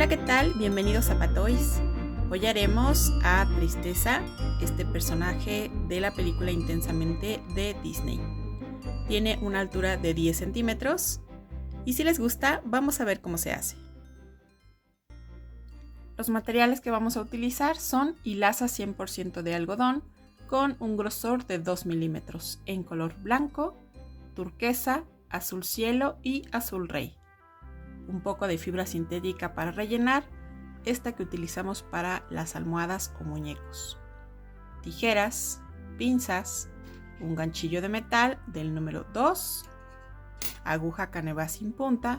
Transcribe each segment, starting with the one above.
Hola, ¿qué tal? Bienvenidos a Patoys. Hoy haremos a Tristeza, este personaje de la película Intensamente de Disney. Tiene una altura de 10 centímetros y si les gusta, vamos a ver cómo se hace. Los materiales que vamos a utilizar son hilaza 100% de algodón con un grosor de 2 milímetros en color blanco, turquesa, azul cielo y azul rey. Un poco de fibra sintética para rellenar, esta que utilizamos para las almohadas o muñecos. Tijeras, pinzas, un ganchillo de metal del número 2, aguja caneva sin punta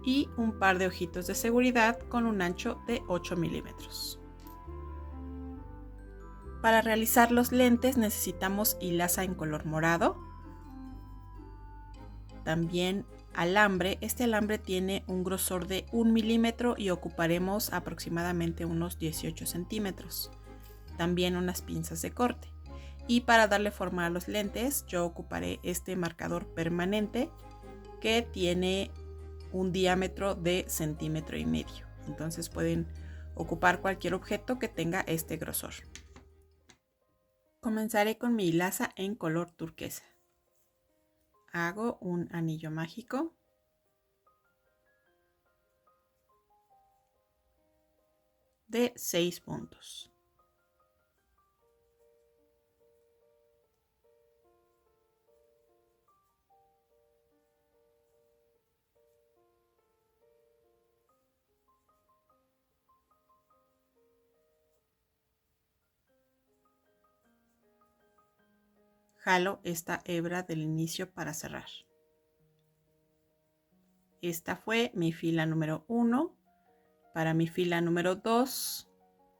y un par de ojitos de seguridad con un ancho de 8 milímetros. Para realizar los lentes necesitamos hilaza en color morado, también alambre. Este alambre tiene un grosor de 1 milímetro y ocuparemos aproximadamente unos 18 centímetros. También unas pinzas de corte. Y para darle forma a los lentes yo ocuparé este marcador permanente que tiene un diámetro de 1,5 centímetros. Entonces pueden ocupar cualquier objeto que tenga este grosor. Comenzaré con mi hilaza en color turquesa. Hago un anillo mágico de 6 puntos. Jalo esta hebra del inicio para cerrar. Esta fue mi fila número 1. Para mi fila número 2,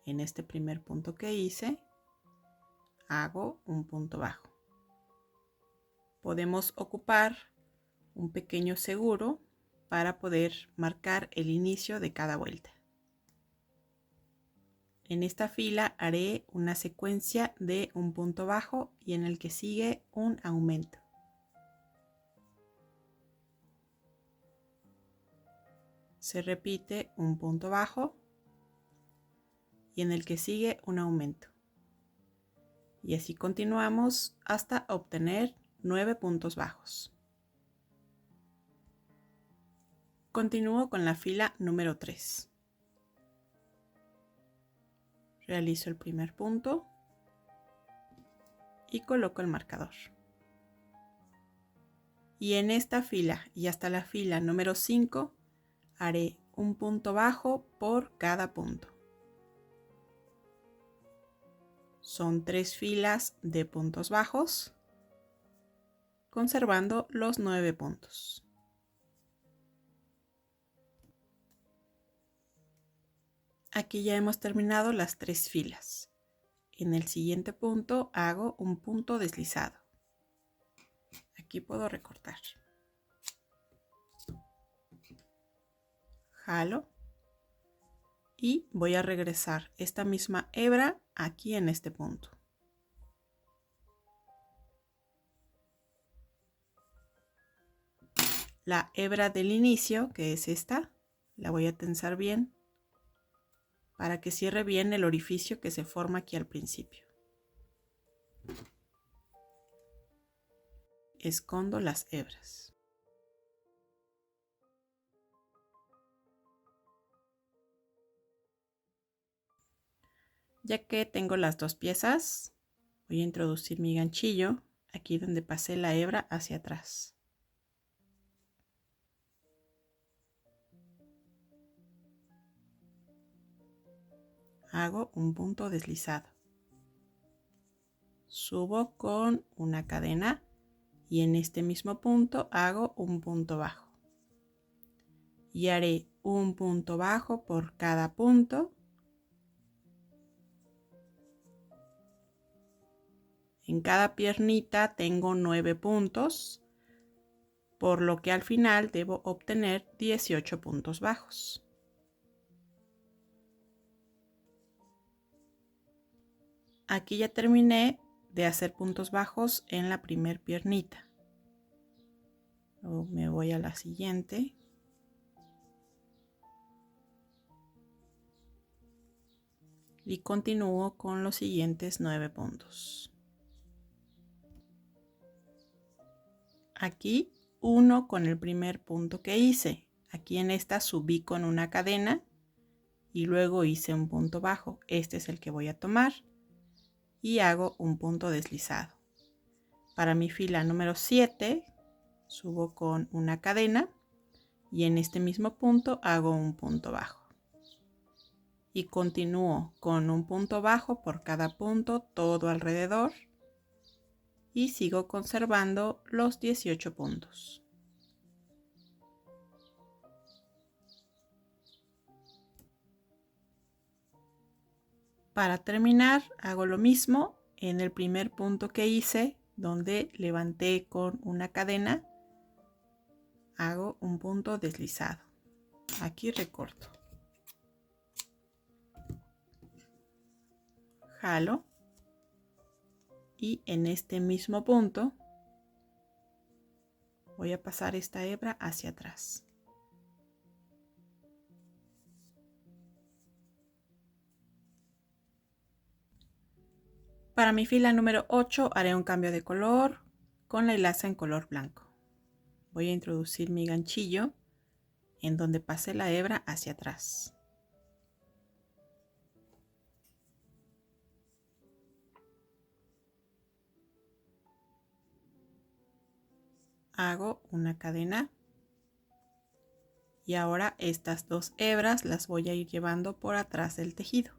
en este primer punto que hice, hago un punto bajo. Podemos ocupar un pequeño seguro para poder marcar el inicio de cada vuelta. En esta fila haré una secuencia de un punto bajo y en el que sigue un aumento. Se repite un punto bajo y en el que sigue un aumento. Y así continuamos hasta obtener 9 puntos bajos. Continúo con la fila número 3. Realizo el primer punto y coloco el marcador. Y en esta fila y hasta la fila número 5 haré un punto bajo por cada punto. Son 3 filas de puntos bajos, conservando los 9 puntos. Aquí ya hemos terminado las 3 filas. En el siguiente punto hago un punto deslizado. Aquí puedo recortar. Jalo y voy a regresar esta misma hebra aquí en este punto. La hebra del inicio, que es esta, la voy a tensar bien para que cierre bien el orificio que se forma aquí al principio. Escondo las hebras. Ya que tengo las dos piezas, voy a introducir mi ganchillo aquí donde pasé la hebra hacia atrás. Hago un punto deslizado. Subo con una cadena y en este mismo punto hago un punto bajo. Y haré un punto bajo por cada punto. En cada piernita tengo 9 puntos, por lo que al final debo obtener 18 puntos bajos. Aquí ya terminé de hacer puntos bajos en la primer piernita. Luego me voy a la siguiente. y continúo con los siguientes 9 puntos. Aquí uno con el primer punto que hice. Aquí en esta subí con una cadena y luego hice un punto bajo. Este es el que voy a tomar y hago un punto deslizado. Para mi fila número 7 subo con una cadena y en este mismo punto hago un punto bajo. Y continúo con un punto bajo por cada punto todo alrededor y sigo conservando los 18 puntos. Para terminar hago lo mismo en el primer punto que hice, donde levanté con una cadena, hago un punto deslizado. Aquí recorto, jalo y en este mismo punto voy a pasar esta hebra hacia atrás. Para mi fila número 8 haré un cambio de color con la hilaza en color blanco. Voy a introducir mi ganchillo en donde pasé la hebra hacia atrás. Hago una cadena y ahora estas dos hebras las voy a ir llevando por atrás del tejido.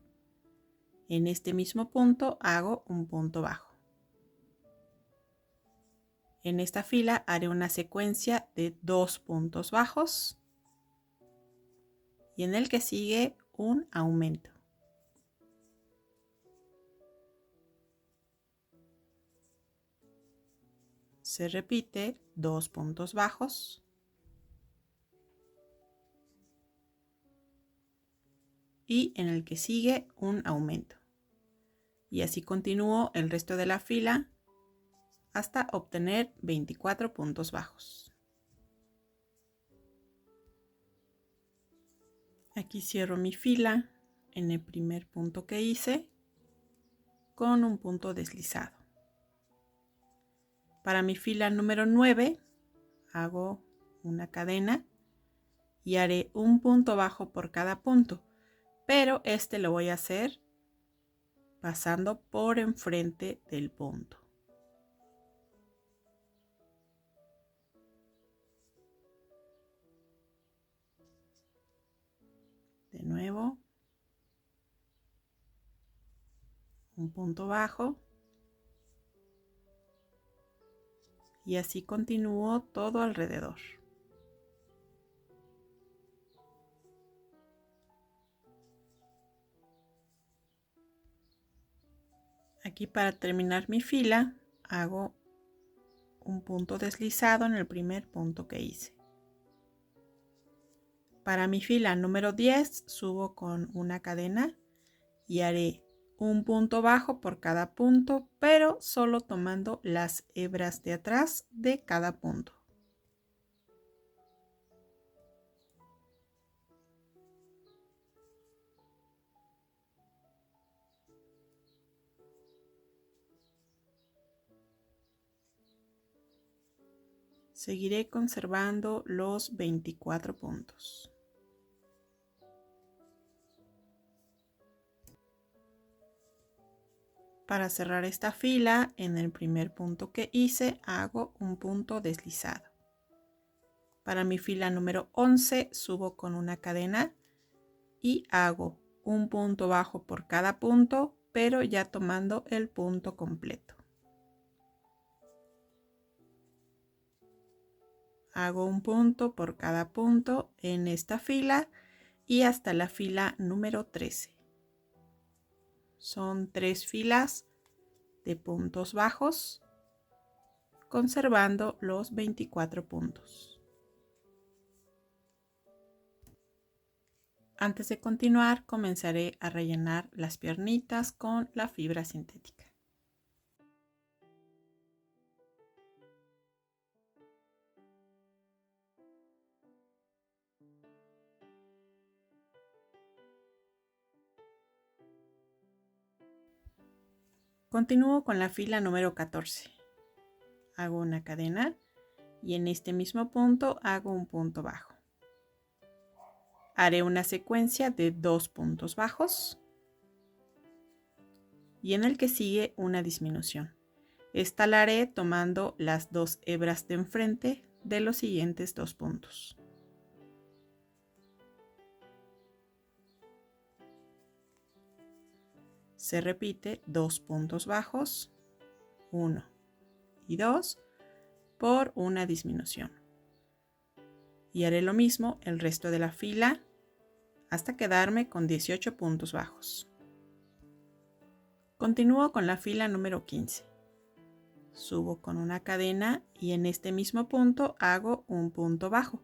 En este mismo punto hago un punto bajo. En esta fila haré una secuencia de 2 puntos bajos y en el que sigue un aumento. Se repite 2 puntos bajos y en el que sigue un aumento. Y así continúo el resto de la fila hasta obtener 24 puntos bajos. Aquí cierro mi fila en el primer punto que hice con un punto deslizado. Para mi fila número 9 hago una cadena y haré un punto bajo por cada punto, pero este lo voy a hacer pasando por enfrente del punto. De nuevo, un punto bajo y así continúo todo alrededor. Aquí para terminar mi fila hago un punto deslizado en el primer punto que hice. Para mi fila número 10 subo con una cadena y haré un punto bajo por cada punto, pero solo tomando las hebras de atrás de cada punto. Seguiré conservando los 24 puntos. Para cerrar esta fila, en el primer punto que hice, hago un punto deslizado. Para mi fila número 11, subo con una cadena y hago un punto bajo por cada punto, pero ya tomando el punto completo. Hago un punto por cada punto en esta fila y hasta la fila número 13. Son 3 filas de puntos bajos, conservando los 24 puntos. Antes de continuar, comenzaré a rellenar las piernitas con la fibra sintética. Continúo con la fila número 14. Hago una cadena y en este mismo punto hago un punto bajo. Haré una secuencia de 2 puntos bajos y en el que sigue una disminución. Esta la haré tomando las 2 hebras de enfrente de los siguientes 2 puntos. Se repite 2 puntos bajos, 1 y 2, por una disminución. Y haré lo mismo el resto de la fila hasta quedarme con 18 puntos bajos. Continúo con la fila número 15. Subo con una cadena y en este mismo punto hago un punto bajo,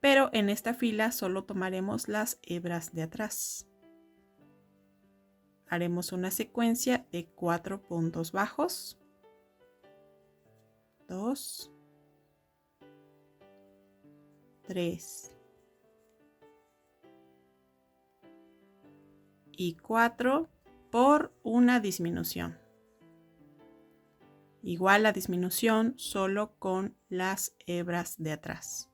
pero en esta fila solo tomaremos las hebras de atrás. Haremos una secuencia de 4 puntos bajos, 2, 3 y 4 por una disminución. Igual la disminución solo con las hebras de atrás.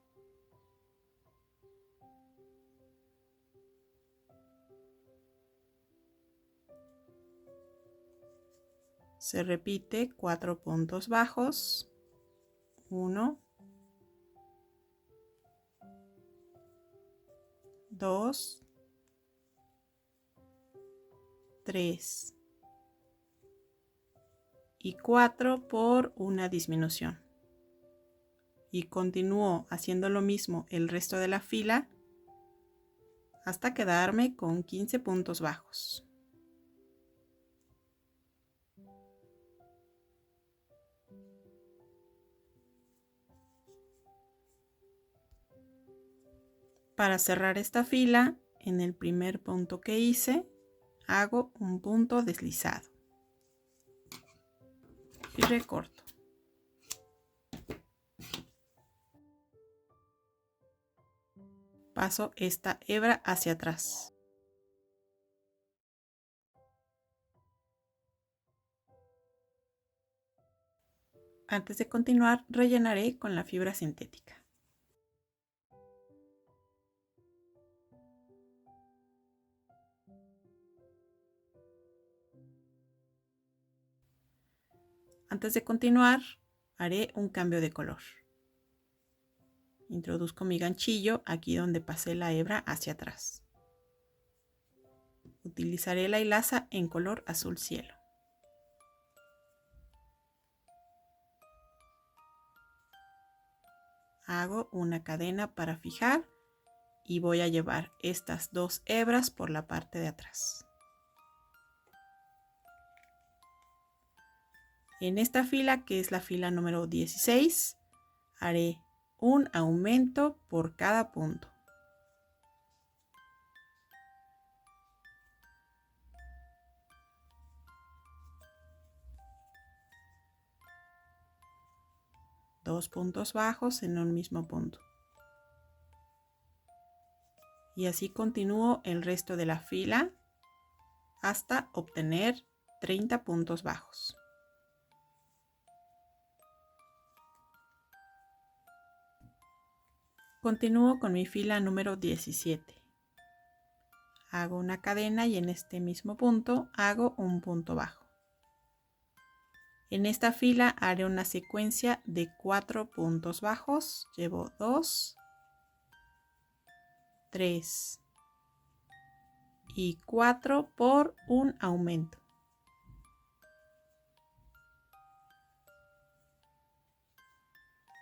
Se repite 4 puntos bajos, 1, 2, 3 y 4 por una disminución. Y continúo haciendo lo mismo el resto de la fila hasta quedarme con 15 puntos bajos. Para cerrar esta fila, en el primer punto que hice, hago un punto deslizado y recorto. Paso esta hebra hacia atrás. Antes de continuar, rellenaré con la fibra sintética. Antes de continuar, haré un cambio de color. Introduzco mi ganchillo aquí donde pasé la hebra hacia atrás. Utilizaré la hilaza en color azul cielo. Hago una cadena para fijar y voy a llevar estas 2 hebras por la parte de atrás. En esta fila, que es la fila número 16, haré un aumento por cada punto. Dos puntos bajos en un mismo punto. Y así continúo el resto de la fila hasta obtener 30 puntos bajos. Continúo con mi fila número 17. Hago una cadena y en este mismo punto hago un punto bajo. En esta fila haré una secuencia de 4 puntos bajos. Llevo 2, 3 y 4 por un aumento.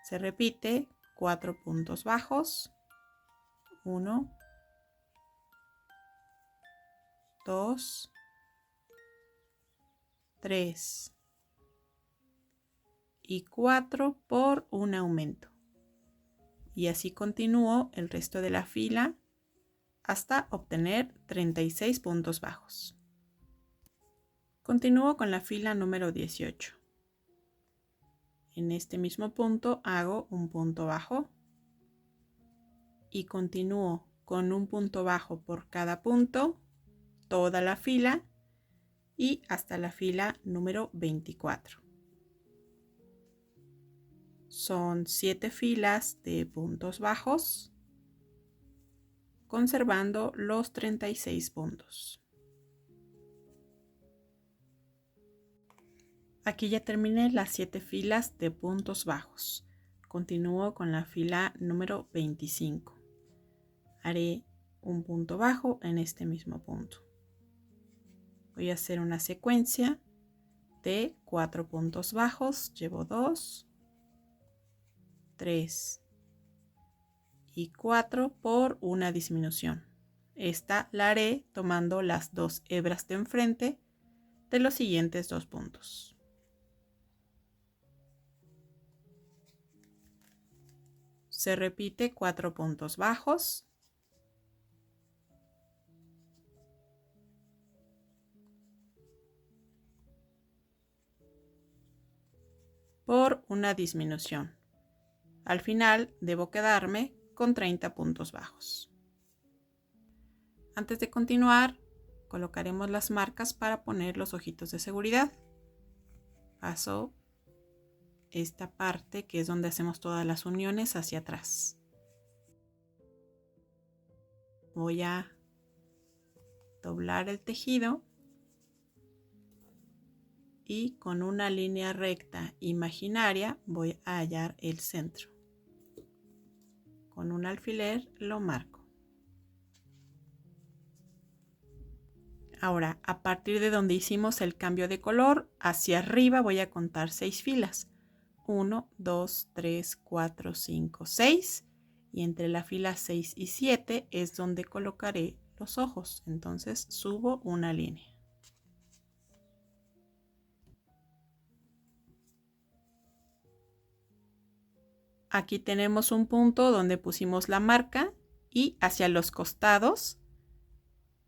Se repite 4 puntos bajos, 1, 2, 3 y 4 por un aumento. Y así continúo el resto de la fila hasta obtener 36 puntos bajos. Continúo con la fila número 18. En este mismo punto hago un punto bajo y continúo con un punto bajo por cada punto, toda la fila, y hasta la fila número 24. Son 7 filas de puntos bajos, conservando los 36 puntos. Aquí ya terminé las 7 filas de puntos bajos. Continúo con la fila número 25. Haré un punto bajo en este mismo punto. Voy a hacer una secuencia de 4 puntos bajos. Llevo 2, 3 y 4 por una disminución. Esta la haré tomando las 2 hebras de enfrente de los siguientes 2 puntos. Se repite 4 puntos bajos. Por una disminución. Al final debo quedarme con 30 puntos bajos. Antes de continuar, colocaremos las marcas para poner los ojitos de seguridad. Paso esta parte que es donde hacemos todas las uniones hacia atrás. Voy a doblar el tejido y con una línea recta imaginaria voy a hallar el centro. Con un alfiler lo marco. Ahora, a partir de donde hicimos el cambio de color, hacia arriba voy a contar 6 filas. 1, 2, 3, 4, 5, 6. Y entre la fila 6 y 7 es donde colocaré los ojos. Entonces subo una línea. Aquí tenemos un punto donde pusimos la marca y hacia los costados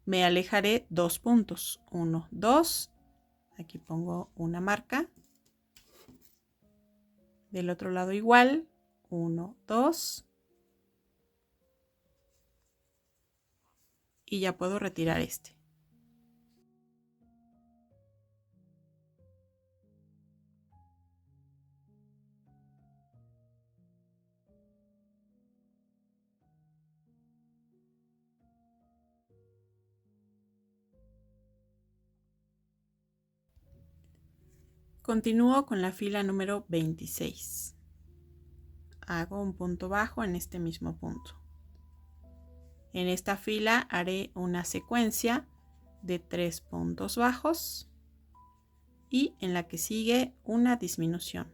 me alejaré 2 puntos. 1, 2. Aquí pongo una marca. Del otro lado igual. 1, 2. Y ya puedo retirar este. Continúo con la fila número 26. Hago un punto bajo en este mismo punto. En esta fila haré una secuencia de 3 puntos bajos y en la que sigue una disminución.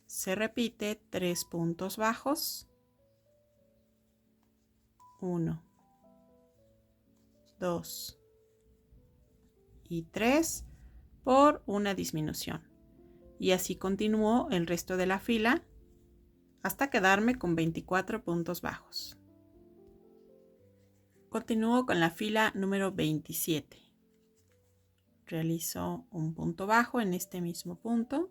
Se repite 3 puntos bajos. 1, 2 y 3 por una disminución. Y así continúo el resto de la fila hasta quedarme con 24 puntos bajos. Continúo con la fila número 27. Realizo un punto bajo en este mismo punto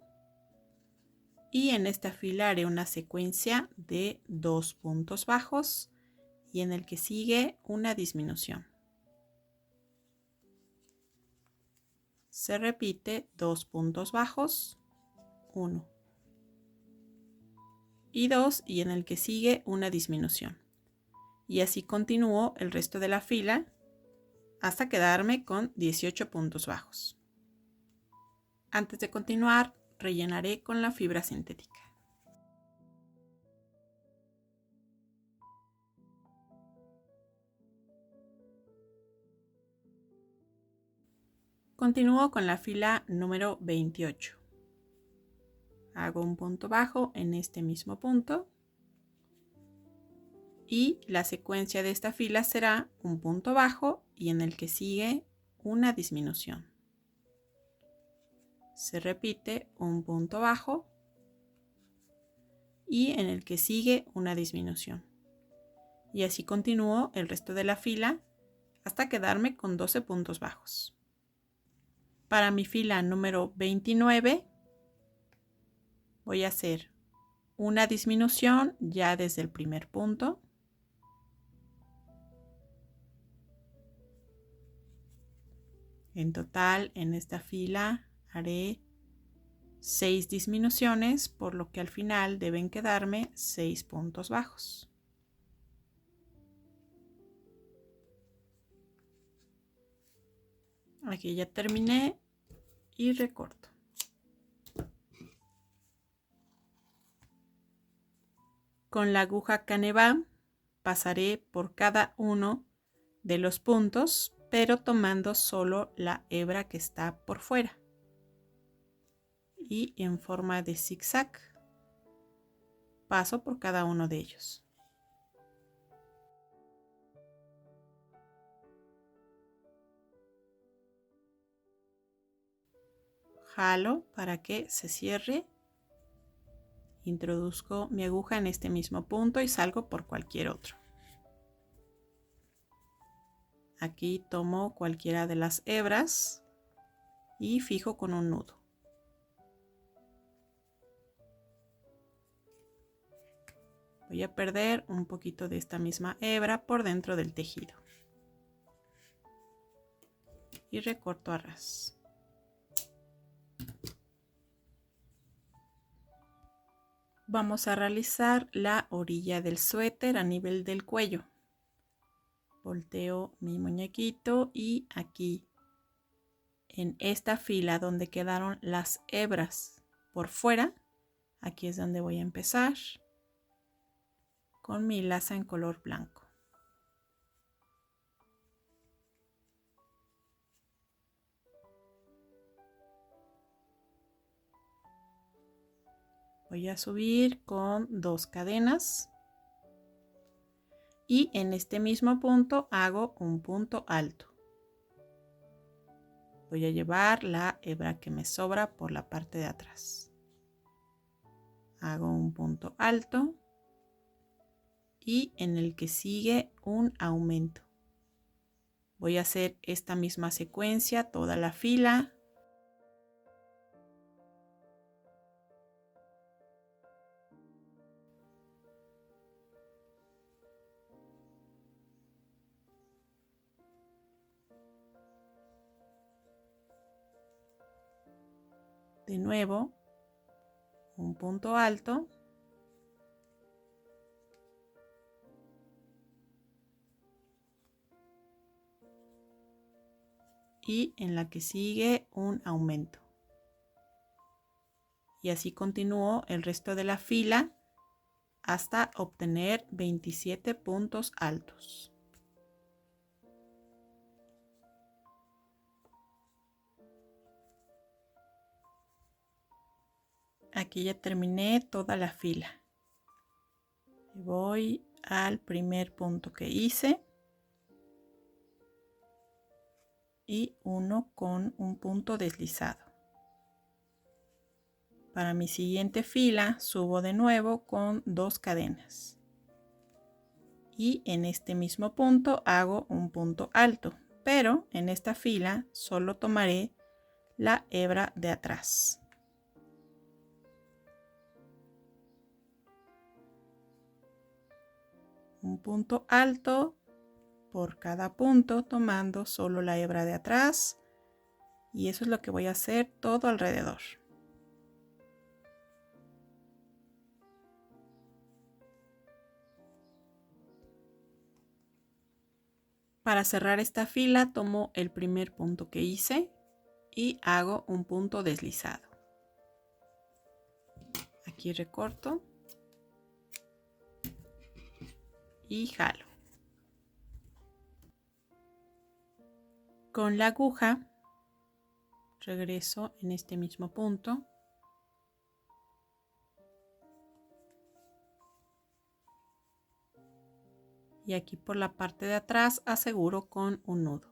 y en esta fila haré una secuencia de 2 puntos bajos y en el que sigue una disminución. Se repite 2 puntos bajos, 1 y 2 y en el que sigue una disminución. Y así continúo el resto de la fila hasta quedarme con 18 puntos bajos. Antes de continuar, rellenaré con la fibra sintética. Continúo con la fila número 28. Hago un punto bajo en este mismo punto y la secuencia de esta fila será un punto bajo y en el que sigue una disminución. Se repite un punto bajo y en el que sigue una disminución. Y así continúo el resto de la fila hasta quedarme con 12 puntos bajos. Para mi fila número 29 voy a hacer una disminución ya desde el primer punto. En total, en esta fila haré 6 disminuciones, por lo que al final deben quedarme 6 puntos bajos. Aquí ya terminé y recorto. Con la aguja Canevas pasaré por cada uno de los puntos, pero tomando solo la hebra que está por fuera. Y en forma de zigzag paso por cada uno de ellos. Jalo para que se cierre. Introduzco mi aguja en este mismo punto y salgo por cualquier otro. Aquí tomo cualquiera de las hebras y fijo con un nudo. Voy a perder un poquito de esta misma hebra por dentro del tejido. Y recorto a ras. Vamos a realizar la orilla del suéter a nivel del cuello. Volteo mi muñequito y aquí en esta fila donde quedaron las hebras por fuera, aquí es donde voy a empezar con mi laza en color blanco. Voy a subir con 2 cadenas y en este mismo punto hago un punto alto. Voy a llevar la hebra que me sobra por la parte de atrás. Hago un punto alto y en el que sigue un aumento. Voy a hacer esta misma secuencia toda la fila. De nuevo, un punto alto. Y en la que sigue un aumento. Y así continúo el resto de la fila hasta obtener 27 puntos altos. Aquí ya terminé toda la fila. Voy al primer punto que hice y uno con un punto deslizado. Para mi siguiente fila subo de nuevo con 2 cadenas y en este mismo punto hago un punto alto, pero en esta fila solo tomaré la hebra de atrás. Un punto alto por cada punto tomando solo la hebra de atrás y eso es lo que voy a hacer todo alrededor. Para cerrar esta fila tomo el primer punto que hice y hago un punto deslizado. Aquí recorto y jalo. Con la aguja regreso en este mismo punto. Y aquí por la parte de atrás aseguro con un nudo.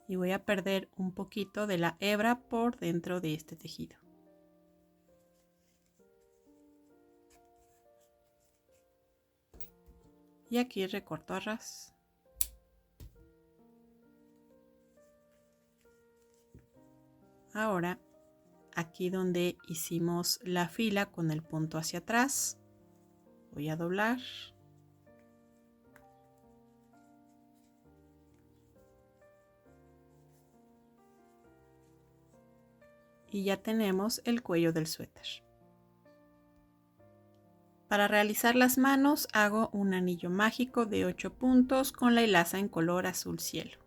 Y voy a perder un poquito de la hebra por dentro de este tejido. Y aquí recorto a ras. Ahora, aquí donde hicimos la fila con el punto hacia atrás, Voy a doblar. Y ya tenemos el cuello del suéter. Para realizar las manos hago un anillo mágico de 8 puntos con la hilaza en color azul cielo.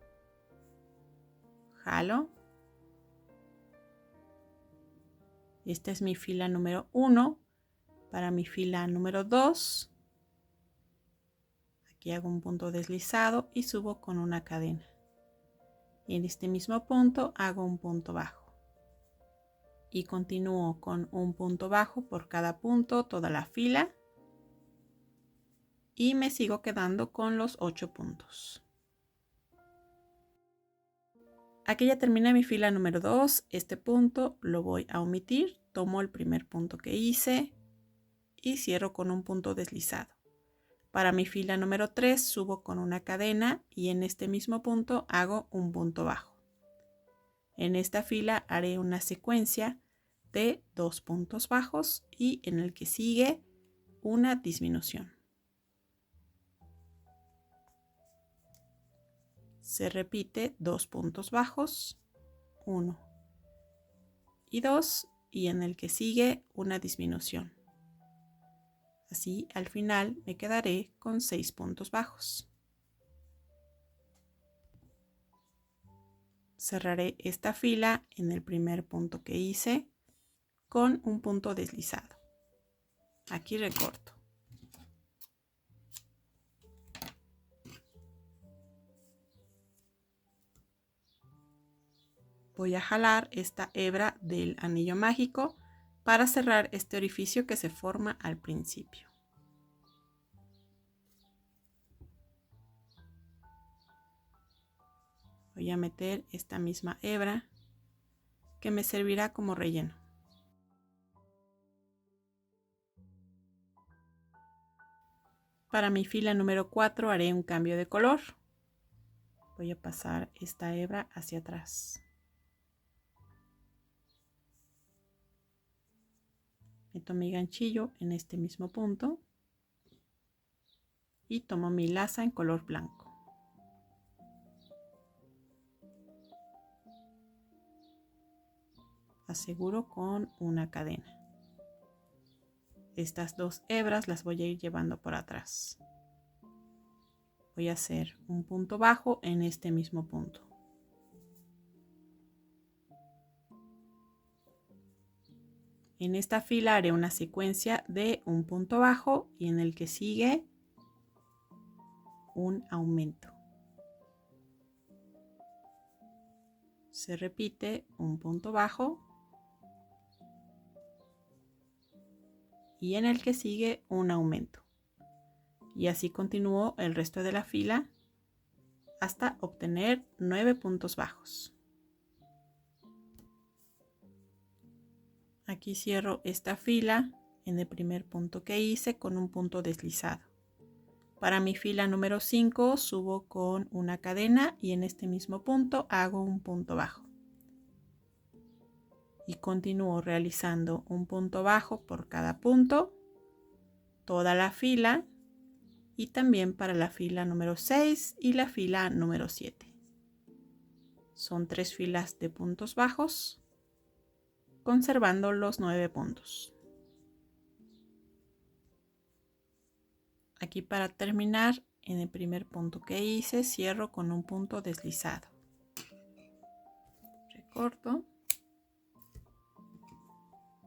Jalo. Esta es mi fila número 1. Para mi fila número 2, aquí hago un punto deslizado y subo con una cadena. Y en este mismo punto hago un punto bajo. Y continúo con un punto bajo por cada punto toda la fila. Y me sigo quedando con los 8 puntos. Aquí ya terminé mi fila número 2. Este punto lo voy a omitir. Tomo el primer punto que hice y cierro con un punto deslizado. Para mi fila número 3 subo con una cadena y en este mismo punto hago un punto bajo. En esta fila haré una secuencia de 2 puntos bajos y en el que sigue una disminución. Se repite 2 puntos bajos, 1 y 2, y en el que sigue una disminución. Así al final me quedaré con 6 puntos bajos. Cerraré esta fila en el primer punto que hice con un punto deslizado. Aquí recorto. Voy a jalar esta hebra del anillo mágico para cerrar este orificio que se forma al principio. Voy a meter esta misma hebra que me servirá como relleno. Para mi fila número 4 haré un cambio de color. Voy a pasar esta hebra hacia atrás. Meto mi ganchillo en este mismo punto y tomo mi laza en color blanco. Aseguro con una cadena. Estas 2 hebras las voy a ir llevando por atrás. Voy a hacer un punto bajo en este mismo punto. En esta fila haré una secuencia de un punto bajo y en el que sigue un aumento. Se repite un punto bajo y en el que sigue un aumento. Y así continúo el resto de la fila hasta obtener 9 puntos bajos. Aquí cierro esta fila en el primer punto que hice con un punto deslizado. Para mi fila número 5 subo con una cadena y en este mismo punto hago un punto bajo. Y continúo realizando un punto bajo por cada punto, toda la fila y también para la fila número 6 y la fila número 7. Son 3 filas de puntos bajos, conservando los 9 puntos. Aquí para terminar, en el primer punto que hice, cierro con un punto deslizado. Recorto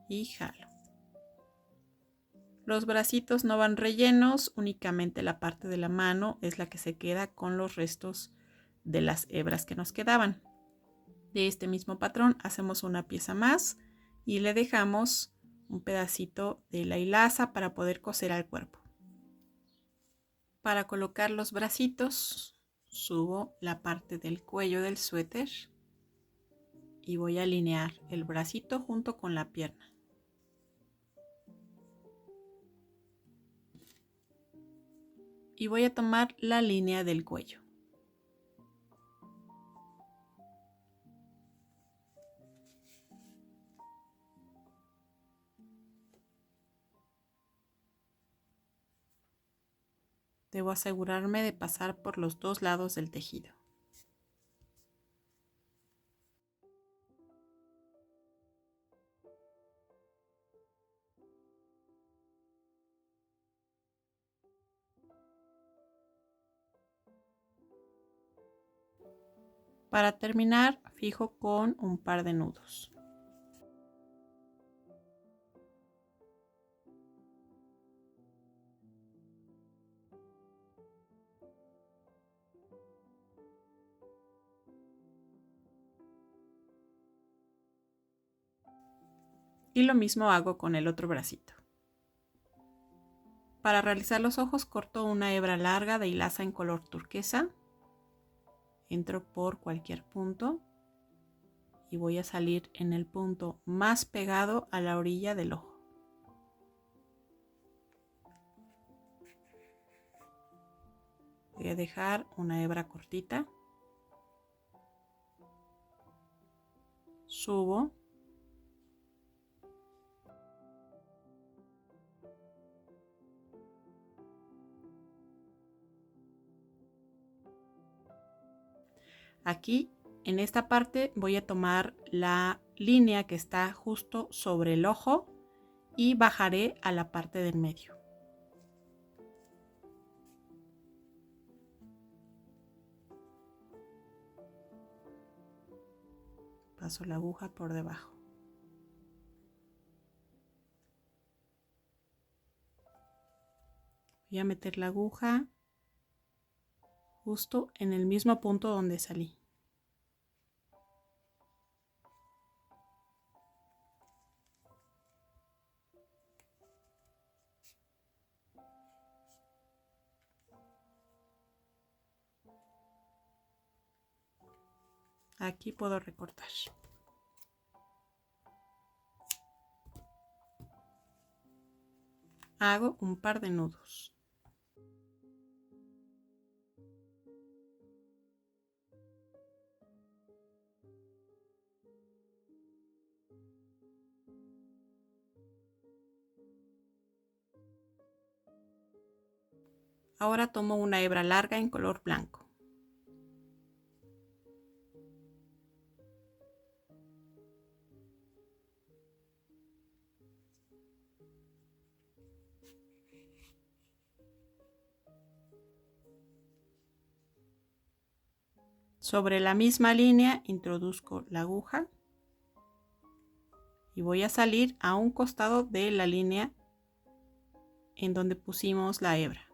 y jalo. Los bracitos no van rellenos, únicamente la parte de la mano es la que se queda con los restos de las hebras que nos quedaban. De este mismo patrón hacemos una pieza más y le dejamos un pedacito de la hilaza para poder coser al cuerpo. Para colocar los bracitos, subo la parte del cuello del suéter y voy a alinear el bracito junto con la pierna. Y voy a tomar la línea del cuello. Debo asegurarme de pasar por los dos lados del tejido. Para terminar, fijo con un par de nudos. Y lo mismo hago con el otro bracito. Para realizar los ojos corto una hebra larga de hilaza en color turquesa. Entro por cualquier punto y voy a salir en el punto más pegado a la orilla del ojo. Voy a dejar una hebra cortita. Subo. Aquí, en esta parte, voy a tomar la línea que está justo sobre el ojo y bajaré a la parte del medio. Paso la aguja por debajo. Voy a meter la aguja justo en el mismo punto donde salí. Aquí puedo recortar. Hago un par de nudos. Ahora tomo una hebra larga en color blanco. Sobre la misma línea introduzco la aguja y voy a salir a un costado de la línea en donde pusimos la hebra.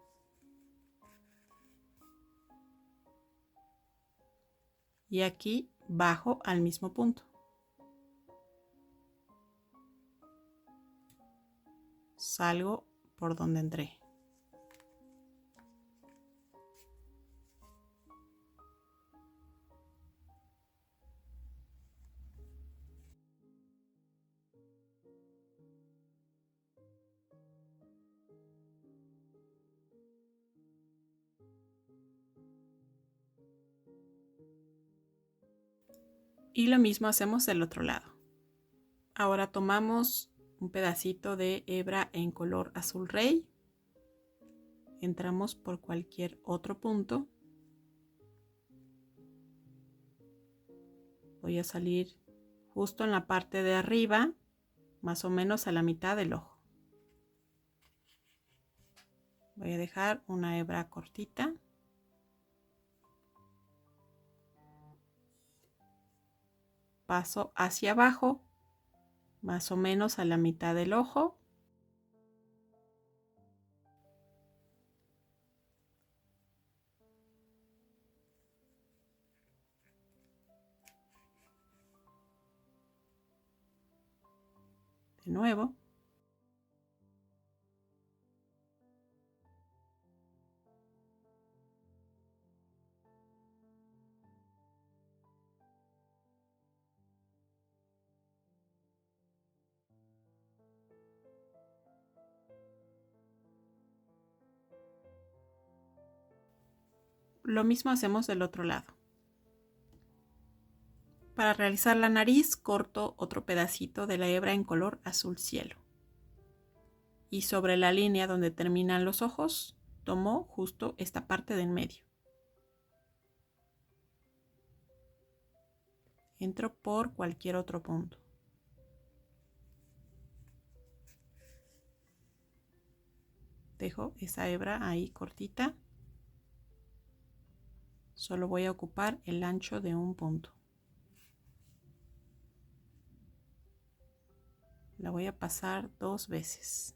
Y aquí bajo al mismo punto. Salgo por donde entré. Y lo mismo hacemos del otro lado. Ahora tomamos un pedacito de hebra en color azul rey. Entramos por cualquier otro punto. Voy a salir justo en la parte de arriba, más o menos a la mitad del ojo. Voy a dejar una hebra cortita. Paso hacia abajo, más o menos a la mitad del ojo. De nuevo. Lo mismo hacemos del otro lado. Para realizar la nariz corto otro pedacito de la hebra en color azul cielo. Y sobre la línea donde terminan los ojos, tomo justo esta parte de en medio. Entro por cualquier otro punto. Dejo esa hebra ahí cortita. Solo voy a ocupar el ancho de un punto. La voy a pasar 2 veces.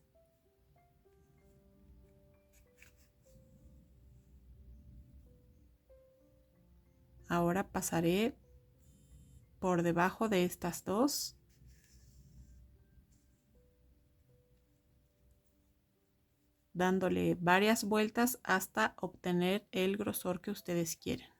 Ahora pasaré por debajo de estas dos. Dándole varias vueltas hasta obtener el grosor que ustedes quieren.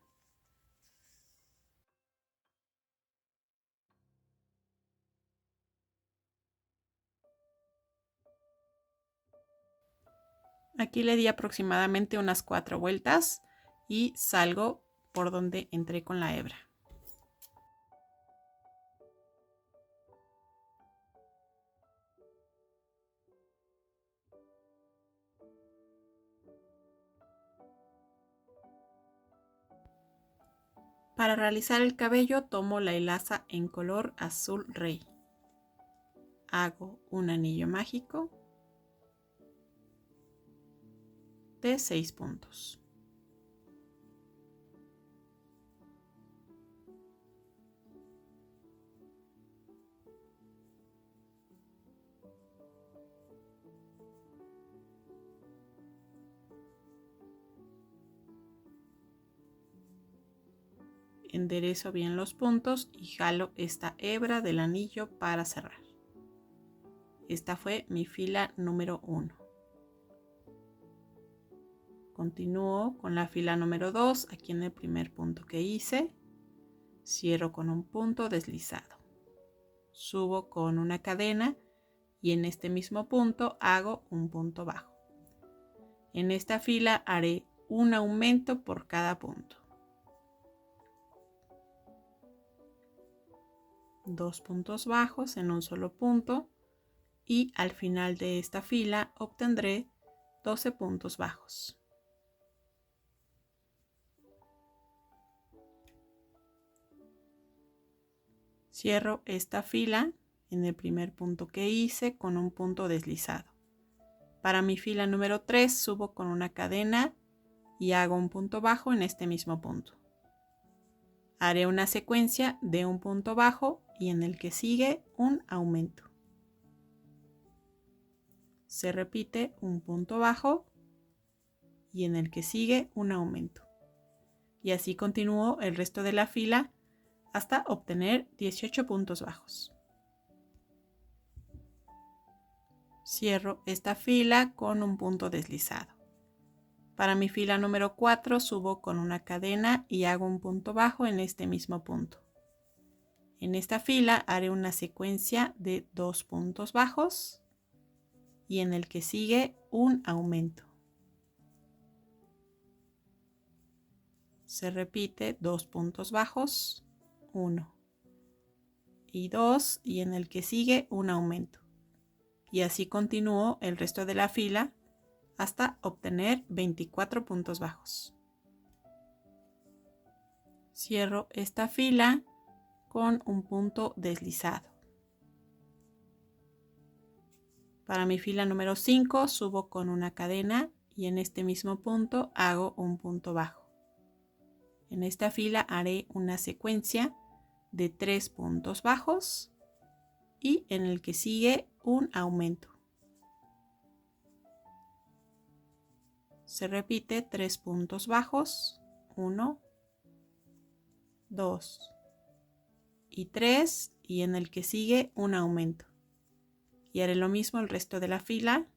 Aquí le di aproximadamente unas 4 vueltas y salgo por donde entré con la hebra. Para realizar el cabello tomo la hilaza en color azul rey. Hago un anillo mágico de 6 puntos. Enderezo bien los puntos y jalo esta hebra del anillo para cerrar. Esta fue mi fila número 1. Continúo con la fila número 2 aquí en el primer punto que hice. Cierro con un punto deslizado. Subo con una cadena y en este mismo punto hago un punto bajo. En esta fila haré un aumento por cada punto. 2 puntos bajos en un solo punto y al final de esta fila obtendré 12 puntos bajos. Cierro esta fila en el primer punto que hice con un punto deslizado. Para mi fila número 3 subo con una cadena y hago un punto bajo en este mismo punto. Haré una secuencia de un punto bajo y en el que sigue un aumento. Se repite un punto bajo y en el que sigue un aumento. Y así continúo el resto de la fila hasta obtener 18 puntos bajos. Cierro esta fila con un punto deslizado. Para mi fila número 4 subo con una cadena y hago un punto bajo en este mismo punto. En esta fila haré una secuencia de 2 puntos bajos y en el que sigue un aumento. Se repite 2 puntos bajos, 1 y 2 y en el que sigue un aumento. Y así continúo el resto de la fila hasta obtener 24 puntos bajos. Cierro esta fila con un punto deslizado. Para mi fila número 5 subo con una cadena y en este mismo punto hago un punto bajo. En esta fila haré una secuencia de 3 puntos bajos y en el que sigue un aumento. Se repite 3 puntos bajos, 1, 2 y 3 y en el que sigue un aumento. Y haré lo mismo el resto de la fila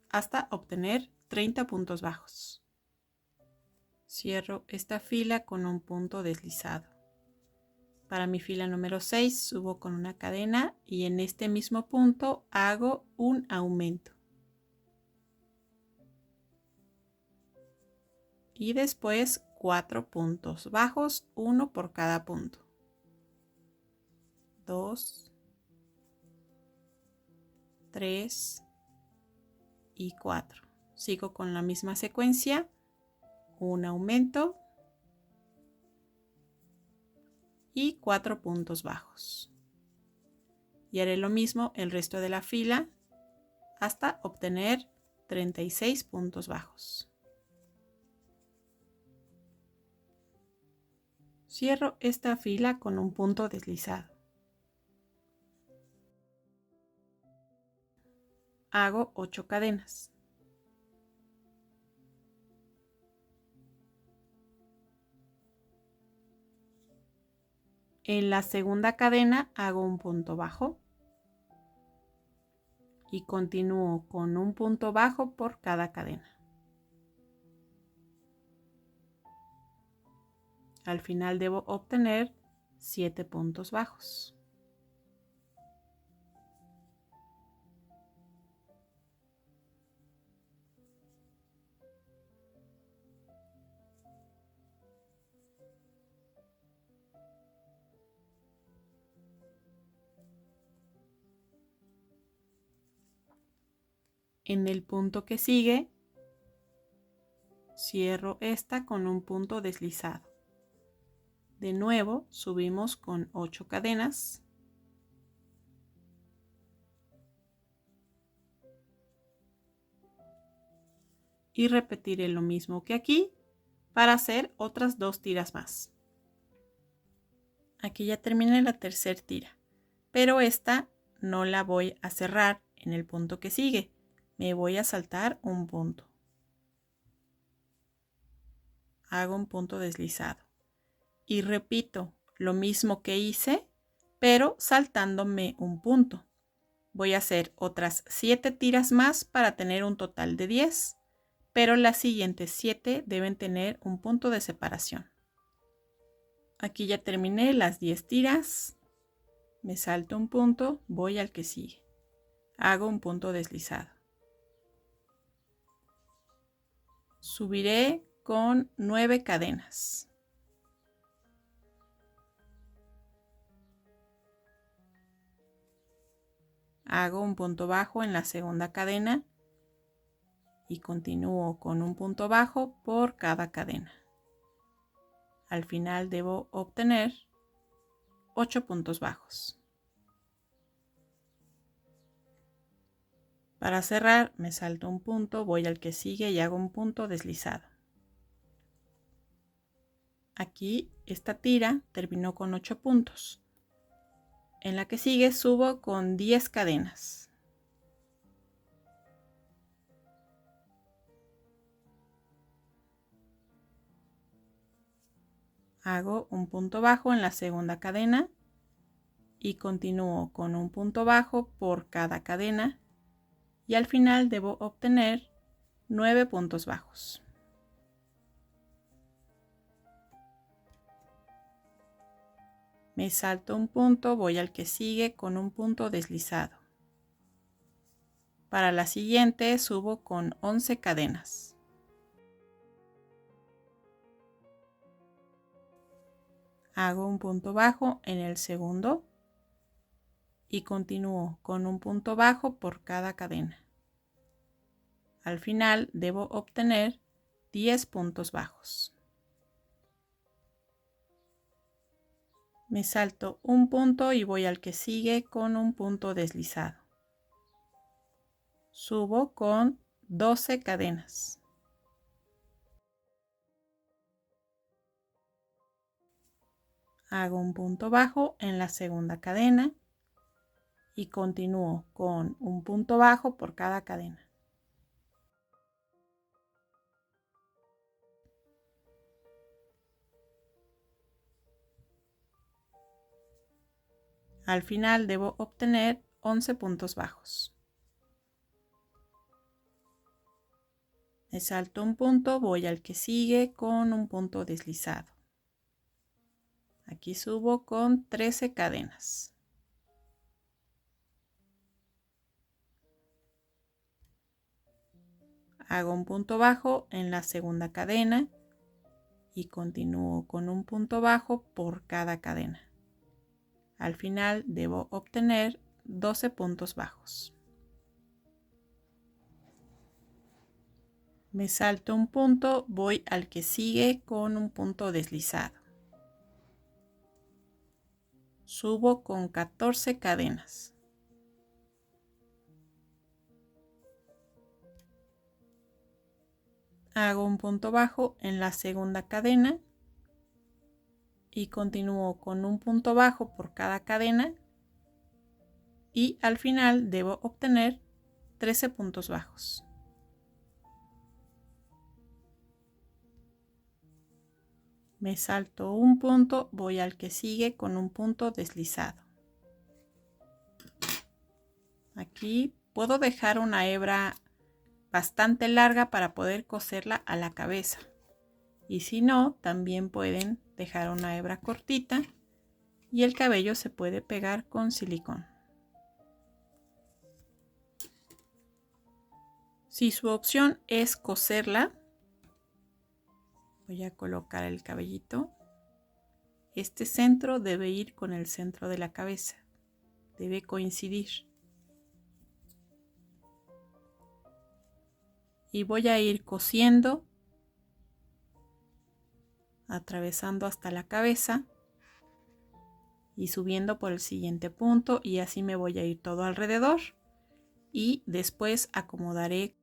hasta obtener 30 puntos bajos. Cierro esta fila con un punto deslizado. Para mi fila número 6 subo con una cadena y en este mismo punto hago un aumento. Y después 4 puntos bajos, uno por cada punto. 2, 3 y 4. sigo con la misma secuencia, un aumento y 4 puntos bajos. Y haré lo mismo el resto de la fila hasta obtener 36 puntos bajos. Cierro esta fila con un punto deslizado. Hago 8 cadenas. En la segunda cadena hago un punto bajo y continúo con un punto bajo por cada cadena. Al final debo obtener 7 puntos bajos. En el punto que sigue, cierro esta con un punto deslizado. De nuevo, subimos con 8 cadenas. Y repetiré lo mismo que aquí para hacer otras 2 tiras más. Aquí ya terminé la tercera tira, pero esta no la voy a cerrar en el punto que sigue. Me voy a saltar un punto. Hago un punto deslizado. Y repito lo mismo que hice, pero saltándome un punto. Voy a hacer otras 7 tiras más para tener un total de 10, pero las siguientes 7 deben tener un punto de separación. Aquí ya terminé las 10 tiras. Me salto un punto, voy al que sigue. Hago un punto deslizado. Subiré con 9 cadenas. Hago un punto bajo en la segunda cadena y continúo con un punto bajo por cada cadena. Al final debo obtener 8 puntos bajos. Para cerrar me salto un punto, voy al que sigue y hago un punto deslizado. Aquí esta tira terminó con 8 puntos. En la que sigue subo con 10 cadenas. Hago un punto bajo en la segunda cadena y continúo con un punto bajo por cada cadena y al final debo obtener 9 puntos bajos. Me salto un punto, voy al que sigue con un punto deslizado. Para la siguiente subo con 11 cadenas. Hago un punto bajo en el segundo y continúo con un punto bajo por cada cadena. Al final debo obtener 10 puntos bajos. Me salto un punto y voy al que sigue con un punto deslizado. Subo con 12 cadenas. Hago un punto bajo en la segunda cadena y continúo con un punto bajo por cada cadena. Al final debo obtener 11 puntos bajos. Me salto un punto, voy al que sigue con un punto deslizado. Aquí subo con 13 cadenas. Hago un punto bajo en la segunda cadena y continúo con un punto bajo por cada cadena. Al final debo obtener 12 puntos bajos. Me salto un punto, voy al que sigue con un punto deslizado. Subo con 14 cadenas. Hago un punto bajo en la segunda cadena y continúo con un punto bajo por cada cadena y al final debo obtener 13 puntos bajos. Me salto un punto, voy al que sigue con un punto deslizado. Aquí puedo dejar una hebra bastante larga para poder coserla a la cabeza. Y si no, también pueden dejar una hebra cortita y el cabello se puede pegar con silicón. Si su opción es coserla, voy a colocar el cabellito. Este centro debe ir con el centro de la cabeza, debe coincidir. Y voy a ir cosiendo, atravesando hasta la cabeza y subiendo por el siguiente punto, y así me voy a ir todo alrededor y después acomodaré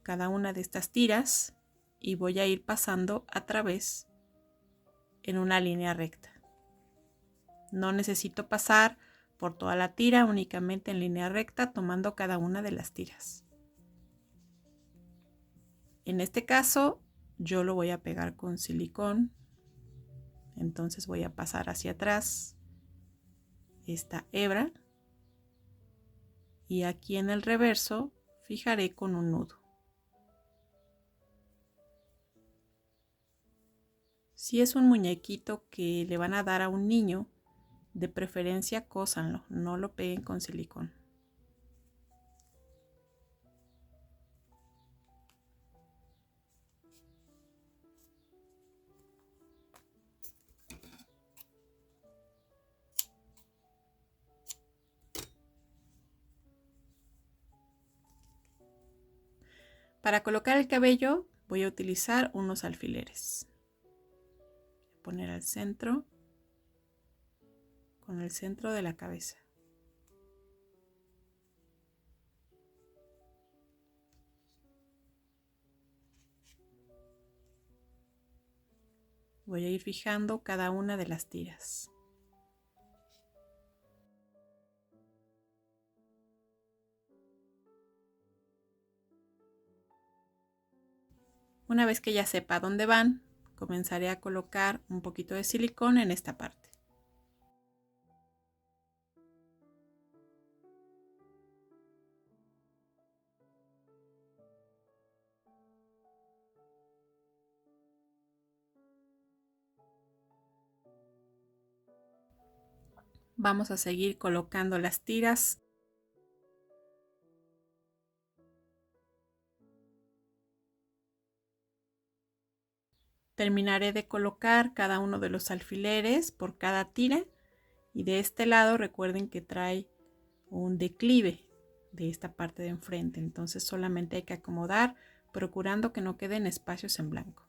cada una de estas tiras y voy a ir pasando a través en una línea recta. No necesito pasar por toda la tira, únicamente en línea recta, tomando cada una de las tiras. En este caso yo lo voy a pegar con silicón, entonces voy a pasar hacia atrás esta hebra y aquí en el reverso fijaré con un nudo. Si es un muñequito que le van a dar a un niño, de preferencia cósanlo, no lo peguen con silicón. Para colocar el cabello voy a utilizar unos alfileres. Voy a poner al centro, con el centro de la cabeza. Voy a ir fijando cada una de las tiras. Una vez que ya sepa dónde van, comenzaré a colocar un poquito de silicón en esta parte. Vamos a seguir colocando las tiras. Terminaré de colocar cada uno de los alfileres por cada tira y de este lado recuerden que trae un declive de esta parte de enfrente, entonces solamente hay que acomodar procurando que no queden espacios en blanco.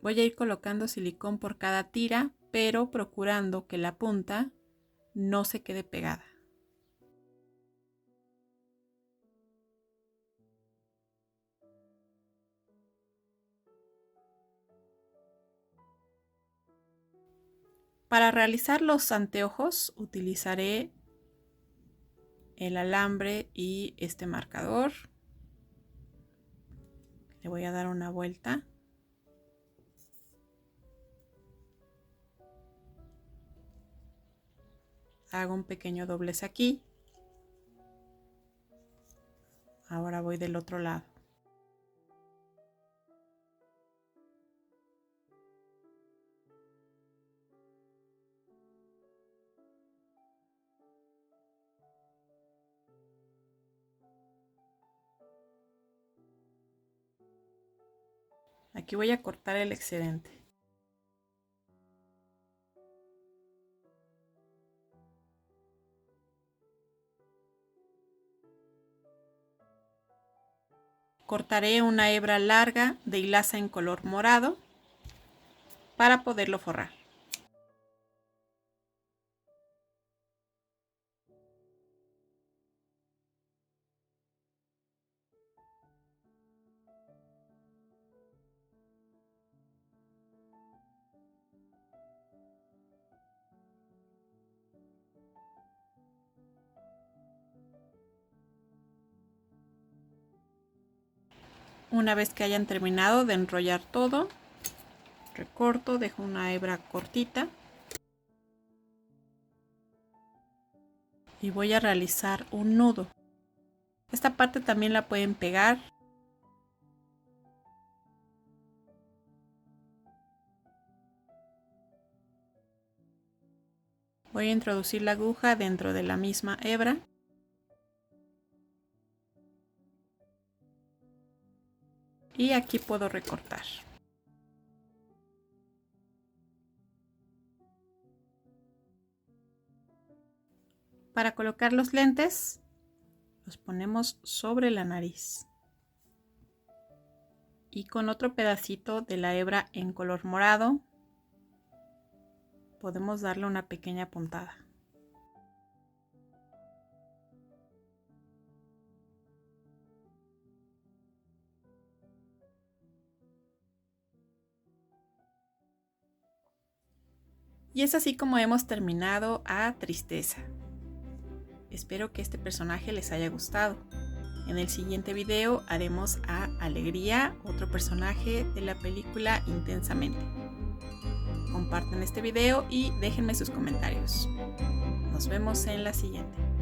Voy a ir colocando silicón por cada tira, pero procurando que la punta no se quede pegada. Para realizar los anteojos utilizaré el alambre y este marcador. Le voy a dar una vuelta. Hago un pequeño doblez aquí. Ahora voy del otro lado. Aquí voy a cortar el excedente. Cortaré una hebra larga de hilaza en color morado para poderlo forrar. Una vez que hayan terminado de enrollar todo, recorto, dejo una hebra cortita y voy a realizar un nudo. Esta parte también la pueden pegar. Voy a introducir la aguja dentro de la misma hebra. Y aquí puedo recortar. Para colocar los lentes, los ponemos sobre la nariz. Y con otro pedacito de la hebra en color morado, podemos darle una pequeña puntada. Y es así como hemos terminado a Tristeza. Espero que este personaje les haya gustado. En el siguiente video haremos a Alegría, otro personaje de la película Intensamente. Compartan este video y déjenme sus comentarios. Nos vemos en la siguiente.